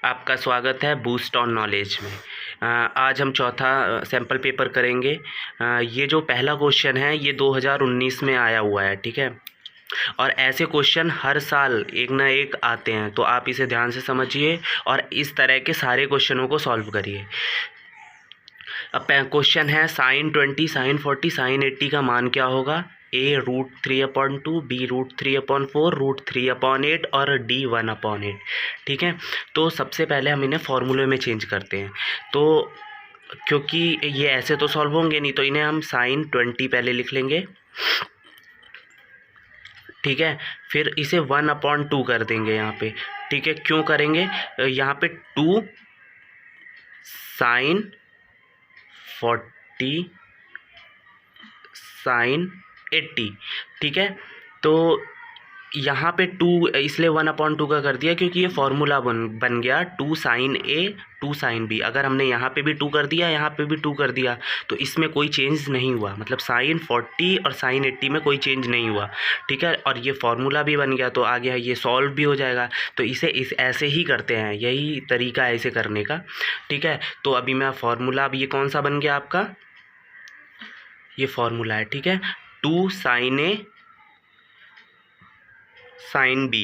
आपका स्वागत है बूस्ट ऑन नॉलेज में। आज हम चौथा सैम्पल पेपर करेंगे। ये जो पहला क्वेश्चन है ये 2019 में आया हुआ है, ठीक है। और ऐसे क्वेश्चन हर साल एक ना एक आते हैं, तो आप इसे ध्यान से समझिए और इस तरह के सारे क्वेश्चनों को सॉल्व करिए। अब क्वेश्चन है sin 20, sin 40, sin 80 का मान क्या होगा। A √3/2, B √3/4, √3/8 और D 1/8, ठीक है। तो सबसे पहले हम इन्हें फॉर्मूले में चेंज करते हैं। तो क्योंकि ये ऐसे तो सॉल्व होंगे नहीं, तो इन्हें हम sin 20 पहले लिख लेंगे, ठीक है। फिर इसे 1/2 कर देंगे यहाँ पे, ठीक है। क्यों करेंगे, यहाँ पे 2 sin 40 sin 80, ठीक है। तो यहाँ पे 2 इसलिए 1/2 का कर दिया क्योंकि ये फॉर्मूला बन गया 2 sin A 2 sin B। अगर हमने यहाँ पे भी 2 कर दिया, यहाँ पे भी 2 कर दिया, तो इसमें कोई चेंज नहीं हुआ, मतलब sin 40 और sin 80 में कोई चेंज नहीं हुआ, ठीक है। और ये फॉर्मूला भी बन गया, तो आगे ये सॉल्व भी हो जाएगा। तो इसे ऐसे ही करते हैं, यही तरीका है इसे करने का, ठीक है। तो अभी मैं फॉर्मूला, अब ये कौन सा बन गया आपका, ये फॉर्मूला है, ठीक है। 2 sin A sin B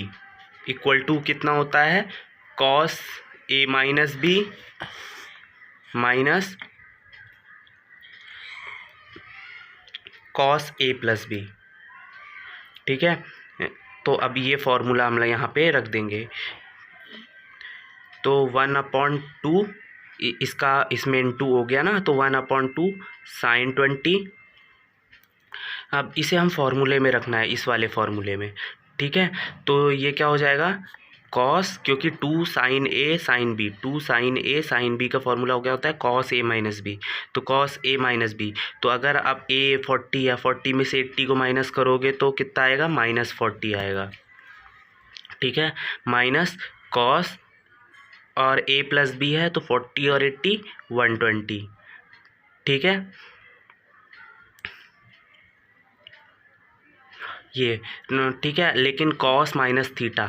equal to कितना होता है, cos A minus B minus cos A plus B, ठीक है। तो अब ये फॉर्मूला हम यहाँ पे रख देंगे। तो 1/2 इसका इसमें इंटू हो गया ना, तो 1/2 sin 20। अब इसे हम फॉर्मूले में रखना है, इस वाले फॉर्मूले में, ठीक है। तो ये क्या हो जाएगा, कॉस, क्योंकि 2 sin A sin B, 2 sin A sin B का फॉर्मूला हो गया होता है cos A माइनस B, तो cos A माइनस B। तो अगर आप A 40 या 40 में से 80 को माइनस करोगे तो कितना आएगा, -40 आएगा, ठीक है। माइनस cos और A प्लस B है, तो 40 और 80 120, ठीक है। ये ठीक है, लेकिन cos minus theta,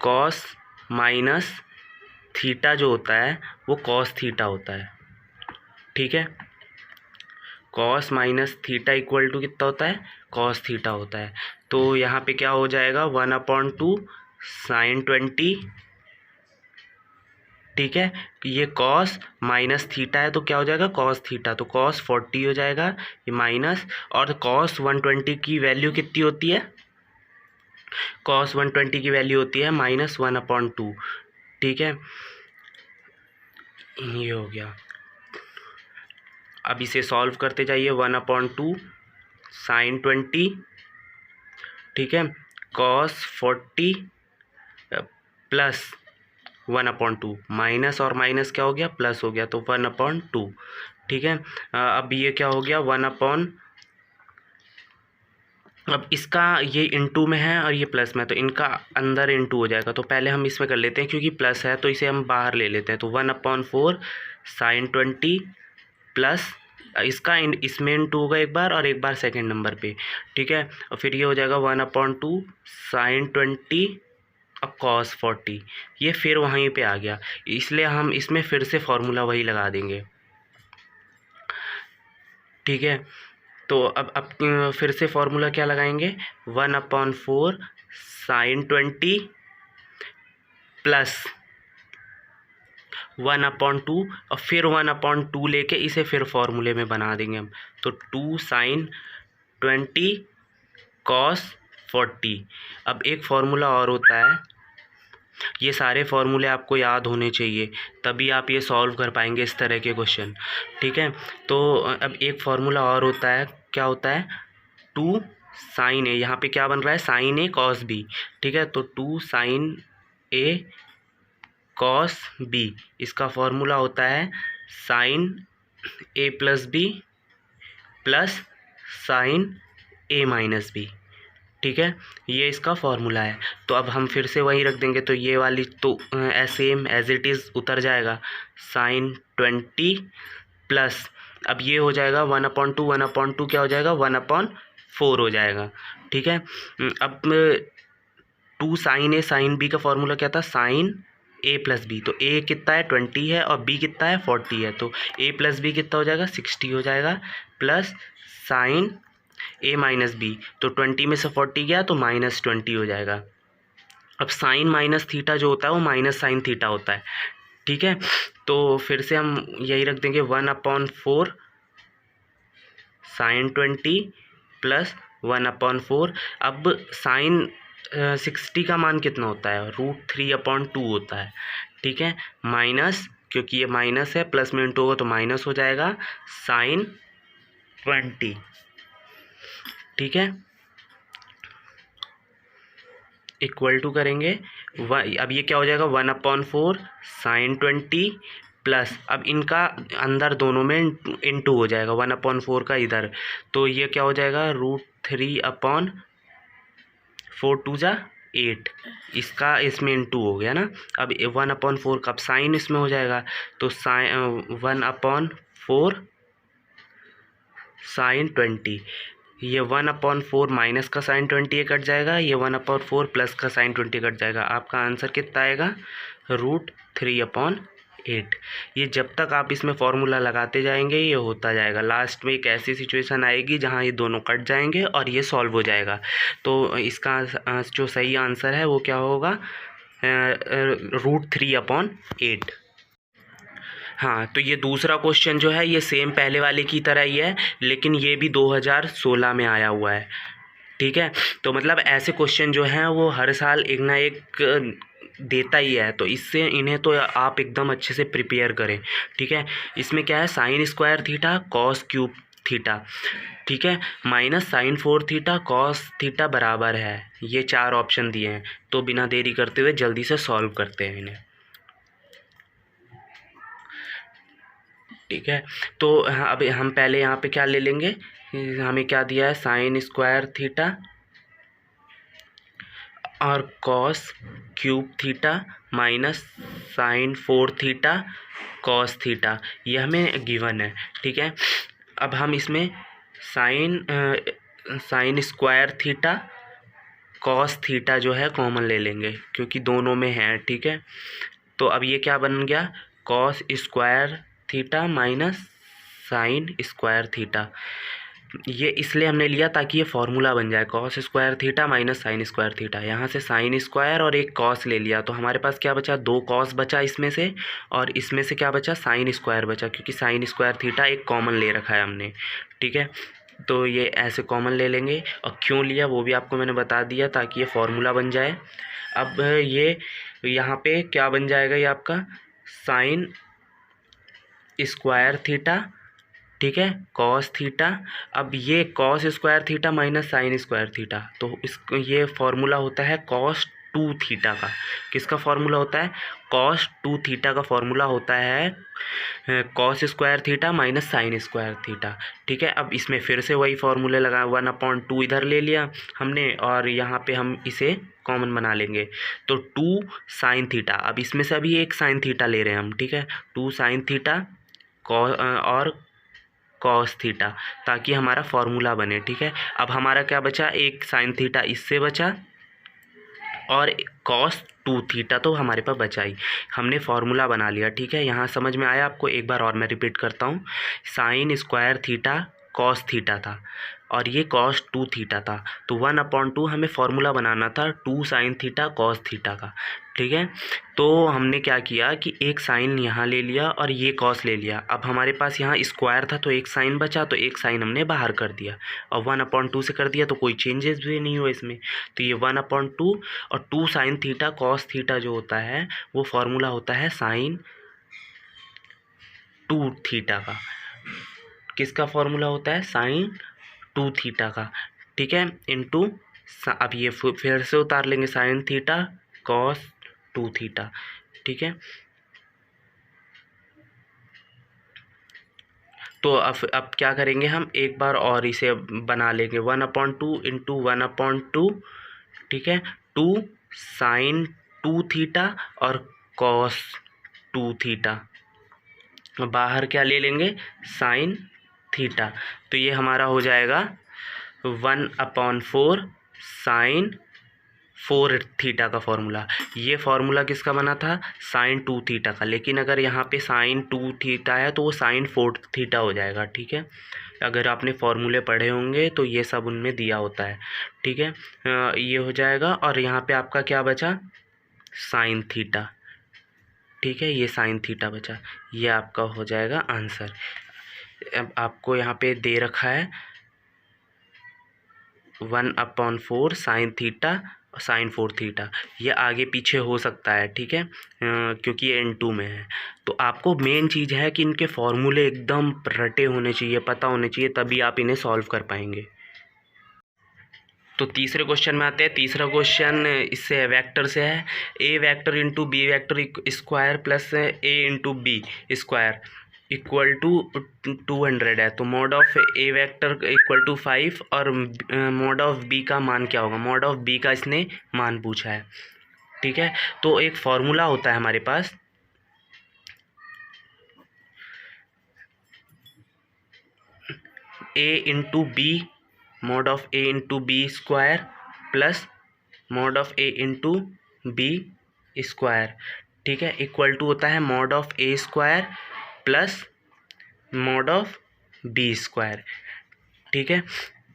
cos minus theta जो होता है वो cos थीटा होता है, ठीक है। cos minus theta equal to कितना होता है, cos थीटा होता है। तो यहाँ पे क्या हो जाएगा, 1/2 sin 20, ठीक है। ये cos माइनस थीटा है, तो क्या हो जाएगा, cos थीटा, तो cos 40 हो जाएगा, ये माइनस, और cos 120 की वैल्यू कितनी होती है, cos 120 की वैल्यू होती है -1/2, ठीक है। ये हो गया। अब इसे सॉल्व करते जाइए, 1/2 sin 20, ठीक है, cos 40 प्लस 1/2, माइनस और माइनस क्या हो गया, प्लस हो गया, तो 1/2, ठीक है। अब ये क्या हो गया, अब इसका ये इंटू में है और ये प्लस में है, तो इनका अंदर इंटू हो जाएगा। तो पहले हम इसमें कर लेते हैं, क्योंकि प्लस है तो इसे हम बाहर ले लेते हैं। तो 1/4 sin 20 प्लस इसका इसमें इंटू होगा एक बार और एक बार सेकंड नंबर पे, ठीक है। और फिर ये हो जाएगा 1/2 sin 20 और cos 40, ये फिर वहीं पे आ गया, इसलिए हम इसमें फिर से फॉर्मूला वही लगा देंगे, ठीक है। तो अब फिर से फॉर्मूला क्या लगाएंगे, 1/4 sin 20 प्लस 1/2 और फिर 1/2 लेके इसे फिर फॉर्मूले में बना देंगे हम। तो 2 sin 20 cos 40। अब एक फॉर्मूला और होता है, ये सारे फॉर्मूले आपको याद होने चाहिए, तभी आप ये सॉल्व कर पाएंगे इस तरह के क्वेश्चन, ठीक है। तो अब एक फॉर्मूला और होता है, क्या होता है, 2 sin A, यहाँ पे क्या बन रहा है, sin A cos B, ठीक है। तो 2 sin A cos B, इसका फॉर्मूला होता है sin A plus B plus sin A minus B, ठीक है। ये इसका फॉर्मूला है। तो अब हम फिर से वही रख देंगे, तो ये वाली तो सेम एज इट इज़ उतर जाएगा, sin 20 प्लस, अब ये हो जाएगा 1/2 क्या हो जाएगा, 1/4 हो जाएगा, ठीक है। अब two sine A sine B का फॉर्मूला क्या था, साइन ए प्लस बी। तो ए कितना है 20 है और बी कितना है 40 है, तो ए प्लस बी कितना हो जाएगा 60 हो जाएगा, प्लस साइन ए माइनस बी, तो 20 में से 40 गया तो -20 हो जाएगा। अब साइन माइनस थीटा जो होता है वो माइनस साइन थीटा होता है, ठीक है। तो फिर से हम यही रख देंगे 1/4 साइन 20 प्लस 1/4। अब साइन 60 का मान कितना होता है, √3/2 होता है, ठीक है। माइनस, क्योंकि ये माइनस है, प्लस में इंटू होगा तो माइनस हो जाएगा साइन 20, ठीक है। इक्वल टू करेंगे अब ये क्या हो जाएगा 1/4 साइन 20 प्लस, अब इनका अंदर दोनों में इंटू हो जाएगा 1/4 का इधर, तो ये क्या हो जाएगा √3/4 2 जा 8, इसका इसमें इंटू हो गया ना। अब 1/4 का साइन इसमें हो जाएगा, तो साइन 1/4 साइन 20, ये 1/4 माइनस का साइन 20 कट जाएगा, ये 1/4 प्लस का साइन 20 कट जाएगा। आपका आंसर कितना आएगा √3/8। ये जब तक आप इसमें फॉर्मूला लगाते जाएंगे ये होता जाएगा, लास्ट में एक ऐसी सिचुएशन आएगी जहाँ ये दोनों कट जाएंगे और ये सॉल्व हो जाएगा। तो इसका जो सही आंसर है वो क्या होगा √3/8। हाँ, तो ये दूसरा क्वेश्चन जो है ये सेम पहले वाले की तरह ही है, लेकिन ये भी 2016 में आया हुआ है, ठीक है। तो मतलब ऐसे क्वेश्चन जो हैं वो हर साल एक ना एक देता ही है, तो इससे इन्हें तो आप एकदम अच्छे से प्रिपेयर करें, ठीक है। इसमें क्या है sine square theta cos cube theta, ठीक है, minus sine 4 theta cos theta बराबर है, ये 4 ऑप्शन दिए हैं। तो बिना देरी करते हुए जल्दी से सॉल्व करते हैं इन्हें, ठीक है। तो अब हम पहले यहाँ पे क्या ले लेंगे, हमें क्या दिया है साइन स्क्वायर थीटा और cos cube theta minus sine 4 theta cos theta, ये हमें गिवन है, ठीक है। अब हम इसमें sine square theta cos theta जो है कॉमन ले लेंगे क्योंकि दोनों में है, ठीक है। तो अब ये क्या बन गया cos square theta minus sign square theta, ये इसलिए हमने लिया ताकि ये फॉर्मूला बन जाए cos square theta minus sign square theta. यहाँ से साइन स्क्वायर और एक कॉस ले लिया तो हमारे पास क्या बचा 2 कॉस बचा इसमें से, और इसमें से क्या बचा साइन स्क्वायर बचा, क्योंकि साइन स्क्वायर थीटा एक कॉमन ले रखा है हमने, ठीक है। तो ये ऐसे कॉमन ले लेंगे, और क्यों लिया वो भी आपको मैंने बता दिया ताकि ये फॉर्मूला बन जाए। अब ये यहाँ पे क्या बन जाएगा, ये आपका साइन स्क्वायर थीटा, ठीक है, कॉस थीटा। अब ये cos square theta minus sign square theta, तो ये फॉर्मूला होता है कॉस 2 थीटा का। किसका फॉर्मूला होता है कॉस 2 थीटा का फॉर्मूला होता है cos square theta minus sign square theta, ठीक है। अब इसमें फिर से वही फॉर्मूले लगा 1/2 इधर ले लिया हमने, और यहाँ पे हम इसे कॉमन बना लेंगे तो 2 साइन थीटा, अब इसमें से अभी एक साइन थीटा ले रहे हैं हम, ठीक है, 2 साइन थीटा और कॉस थीटा, ताकि हमारा फॉर्मूला बने, ठीक है। अब हमारा क्या बचा एक साइन थीटा इससे बचा और कॉस 2 थीटा तो हमारे पास बचा ही, हमने फॉर्मूला बना लिया, ठीक है। यहाँ समझ में आया आपको, एक बार और मैं रिपीट करता हूँ, sign square theta cos theta था और ये कॉस 2 थीटा था, तो 1/2 हमें फॉर्मूला बनाना था 2 साइन थीटा कॉस थीटा का, ठीक है। तो हमने क्या किया कि एक साइन यहाँ ले लिया और ये कॉस ले लिया। अब हमारे पास यहाँ स्क्वायर था तो एक साइन बचा, तो एक साइन हमने बाहर कर दिया और 1/2 से कर दिया, तो कोई चेंजेस भी नहीं हुए इसमें। तो ये 1/2 और 2 साइन थीटा कॉस थीटा जो होता है वो फॉर्मूला होता है साइन 2 थीटा का। किसका फॉर्मूला होता है साइन 2 थीटा का, ठीक है, इनटू, अब ये फिर से उतार लेंगे साइन थीटा कॉस 2 थीटा, ठीक है। तो अब क्या करेंगे हम एक बार और इसे बना लेंगे 1/2 इंटू 1/2, ठीक है, 2 साइन 2 थीटा और कॉस 2 थीटा, बाहर क्या ले लेंगे साइन थीटा, तो ये हमारा हो जाएगा 1/4 साइन 4 थीटा का फॉर्मूला। ये फॉर्मूला किसका बना था? साइन 2 थीटा का। लेकिन अगर यहाँ पे साइन 2 थीटा है तो वो साइन 4 थीटा हो जाएगा, ठीक है। अगर आपने फॉर्मूले पढ़े होंगे तो ये सब उनमें दिया होता है, ठीक है। ये हो जाएगा और यहाँ पे आपका क्या बचा? साइन थीटा, ठीक है। ये साइन थीटा बचा, ये आपका हो जाएगा आंसर। अब आपको यहाँ पे दे रखा है 1/4 साइन थीटा साइन 4 थीटा। ये आगे पीछे हो सकता है, ठीक है, क्योंकि ये N2 में है। तो आपको मेन चीज़ है कि इनके फॉर्मूले एकदम रटे होने चाहिए, पता होने चाहिए, तभी आप इन्हें सॉल्व कर पाएंगे। तो तीसरे क्वेश्चन में आते हैं। तीसरा क्वेश्चन इससे वेक्टर से है। A vector into B vector square plus A into B square equal to 200 है। तो mod of A vector equal to 5 और मॉड ऑफ बी का मान क्या होगा? मॉड ऑफ बी का इसने मान पूछा है, ठीक है। तो एक फॉर्मूला होता है हमारे पास, A into B mod of A into B square plus mod of A into B square, ठीक है, इक्वल टू होता है mod of A square plus mod of B square, ठीक है।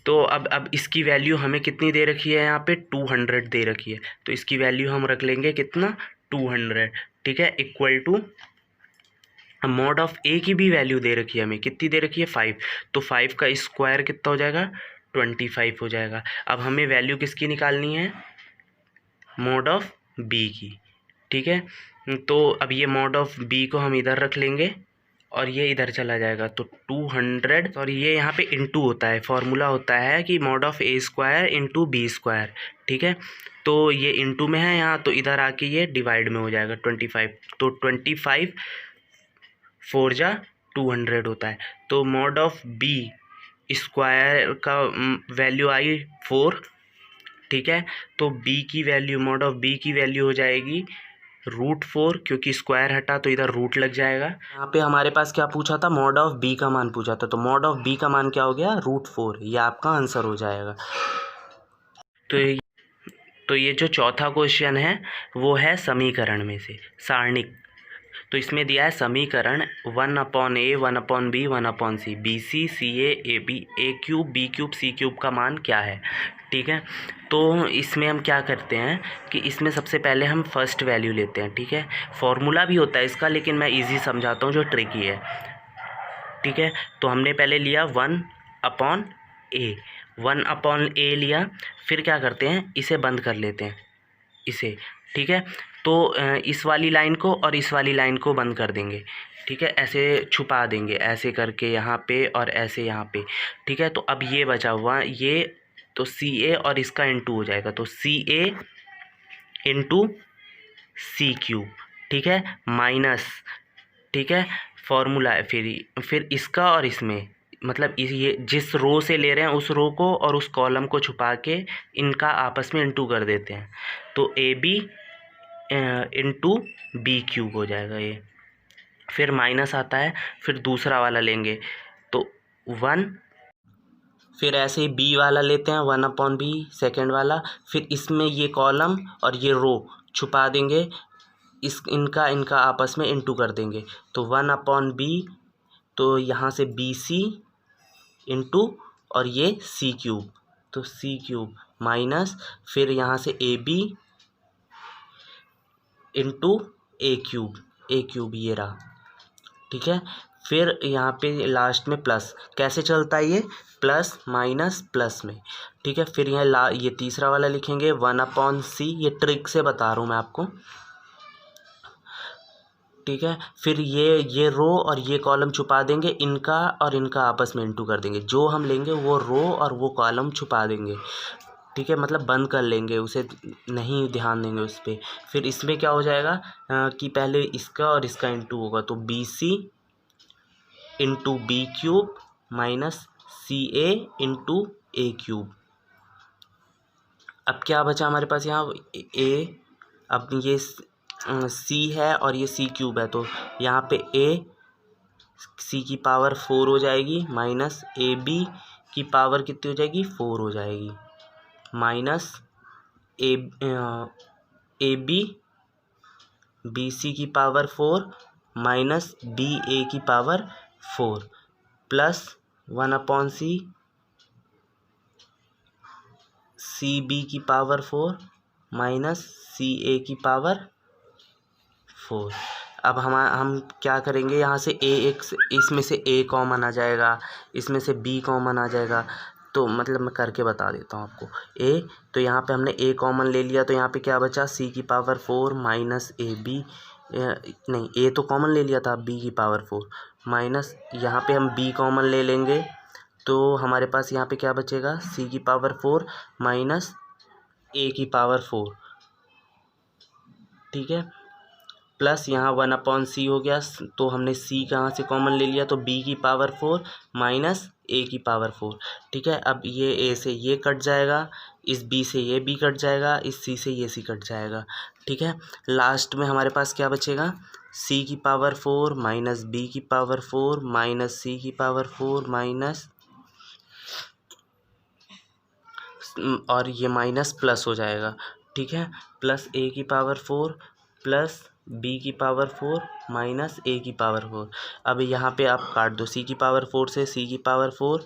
तो अब इसकी वैल्यू हमें कितनी दे रखी है? यहाँ पे 200 दे रखी है। तो इसकी वैल्यू हम रख लेंगे कितना? 200, ठीक है, इक्वल टू मॉड ऑफ ए की भी वैल्यू दे रखी है हमें, कितनी दे रखी है? 5। तो 5 का स्क्वायर कितना हो जाएगा? 25 हो जाएगा। अब हमें वैल्यू किसकी निकालनी है? मॉड ऑफ बी की, ठीक है। तो अब ये मॉड ऑफ बी को हम इधर रख लेंगे और ये इधर चला जाएगा। तो 200 और ये यहाँ पे इंटू होता है, फॉर्मूला होता है कि mod of A square into B square, ठीक है। तो ये इंटू में है यहाँ, तो इधर आके ये डिवाइड में हो जाएगा 25। तो 25 4 जा 200 होता है। तो मॉड ऑफ बी स्क्वायर का वैल्यू आई 4, ठीक है। तो बी की वैल्यू, मॉड ऑफ बी की वैल्यू हो जाएगी √4, क्योंकि स्क्वायर हटा तो इधर रूट लग जाएगा। यहाँ पे हमारे पास क्या पूछा था? मॉड ऑफ बी का मान पूछा था। तो मॉड ऑफ बी का मान क्या हो गया? √4। ये आपका आंसर हो जाएगा। तो ये जो चौथा क्वेश्चन है वो है समीकरण में से सारणिक। तो इसमें दिया है समीकरण 1/a 1/b 1/c BC CA AB A³ B³ C³ का मान क्या है, ठीक है। तो इसमें हम क्या करते हैं कि इसमें सबसे पहले हम फर्स्ट वैल्यू लेते हैं, ठीक है। फॉर्मूला भी होता है इसका, लेकिन मैं इजी समझाता हूँ जो ट्रिकी है, ठीक है। तो हमने पहले लिया 1/a 1/a लिया, फिर क्या करते हैं? इसे बंद कर लेते हैं, इसे, ठीक है। तो इस वाली लाइन को और इस वाली लाइन को बंद कर देंगे, ठीक है, ऐसे छुपा देंगे, ऐसे करके यहाँ पे और ऐसे यहाँ पे, ठीक है। तो अब ये बचा हुआ ये, तो CA और इसका इंटू हो जाएगा। तो CA इंटू C³, ठीक है, माइनस, ठीक है, फॉर्मूला है फिर इसका और इसमें, मतलब ये जिस रो से ले रहे हैं उस रो को और उस कॉलम को छुपा के इनका आपस में इंटू कर देते हैं। तो AB इंटू B³ हो जाएगा ये। फिर माइनस आता है, फिर दूसरा वाला लेंगे तो 1, फिर ऐसे ही B वाला लेते हैं 1/b सेकेंड वाला, फिर इसमें ये कॉलम और ये रो छुपा देंगे, इनका आपस में इंटू कर देंगे। तो 1/b, तो यहाँ से BC इंटू और ये C³ तो C³ माइनस, फिर यहाँ से AB इंटू A³ ये रहा, ठीक है। फिर यहाँ पे लास्ट में प्लस, कैसे चलता है ये? प्लस माइनस प्लस में, ठीक है। फिर यहाँ ये तीसरा वाला लिखेंगे 1/c, ये ट्रिक से बता रहा हूँ मैं आपको, ठीक है। फिर ये रो और ये कॉलम छुपा देंगे, इनका और इनका आपस में इंटू कर देंगे। जो हम लेंगे वो रो और वो कॉलम छुपा देंगे, ठीक है, मतलब बंद कर लेंगे, उसे नहीं ध्यान देंगे उस पर। फिर इसमें क्या हो जाएगा कि पहले इसका और इसका इंटू होगा, तो BC into B³ minus CA into A³। अब क्या बचा हमारे पास यहाँ? A, अब ये C है और ये C³ है, तो यहाँ पे A C की पावर 4 हो जाएगी, माइनस AB की पावर कितनी हो जाएगी? 4 हो जाएगी, minus A B B C की पावर 4 माइनस बी ए की power 4 plus 1/c C B की पावर 4 माइनस सी ए की पावर 4। अब हम क्या करेंगे, यहाँ से इसमें से ए कॉमन आ जाएगा, इसमें से बी कॉमन आ जाएगा। तो मतलब मैं करके बता देता हूँ आपको। ए तो यहाँ पे हमने ए कॉमन ले लिया, तो यहाँ पे क्या बचा, सी की पावर 4 माइनस ए बी, नहीं ए तो कॉमन ले लिया था, बी की पावर 4 माइनस यहाँ पे हम बी कॉमन ले लेंगे, तो हमारे पास यहाँ पे क्या बचेगा, सी की पावर 4 माइनस ए की पावर 4, ठीक है, प्लस यहाँ 1/c हो गया, तो हमने c कहाँ से कॉमन ले लिया, तो b की पावर 4 माइनस a की पावर 4, ठीक है। अब ये a से ये कट जाएगा, इस b से ये b कट जाएगा, इस c से ये c कट जाएगा, ठीक है। लास्ट में हमारे पास क्या बचेगा, c की पावर 4 माइनस b की पावर 4 माइनस c की पावर 4 माइनस, और ये माइनस प्लस हो जाएगा, ठीक है, प्लस a की पावर 4 प्लस b की पावर 4 माइनस a की पावर 4। अब यहाँ पे आप काट दो, c की पावर 4 से c की पावर 4,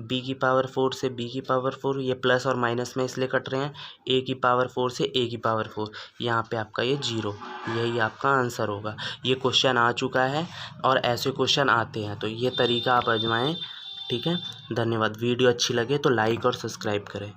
b की पावर 4 से b की पावर 4, ये प्लस और माइनस में इसलिए कट रहे हैं, a की पावर 4 से a की पावर 4, यहाँ पे आपका ये 0, यही आपका आंसर होगा। ये क्वेश्चन आ चुका है और ऐसे क्वेश्चन आते हैं, तो ये तरीका आप आजमाएं, ठीक है। धन्यवाद। वीडियो अच्छी लगे तो लाइक और सब्सक्राइब करें।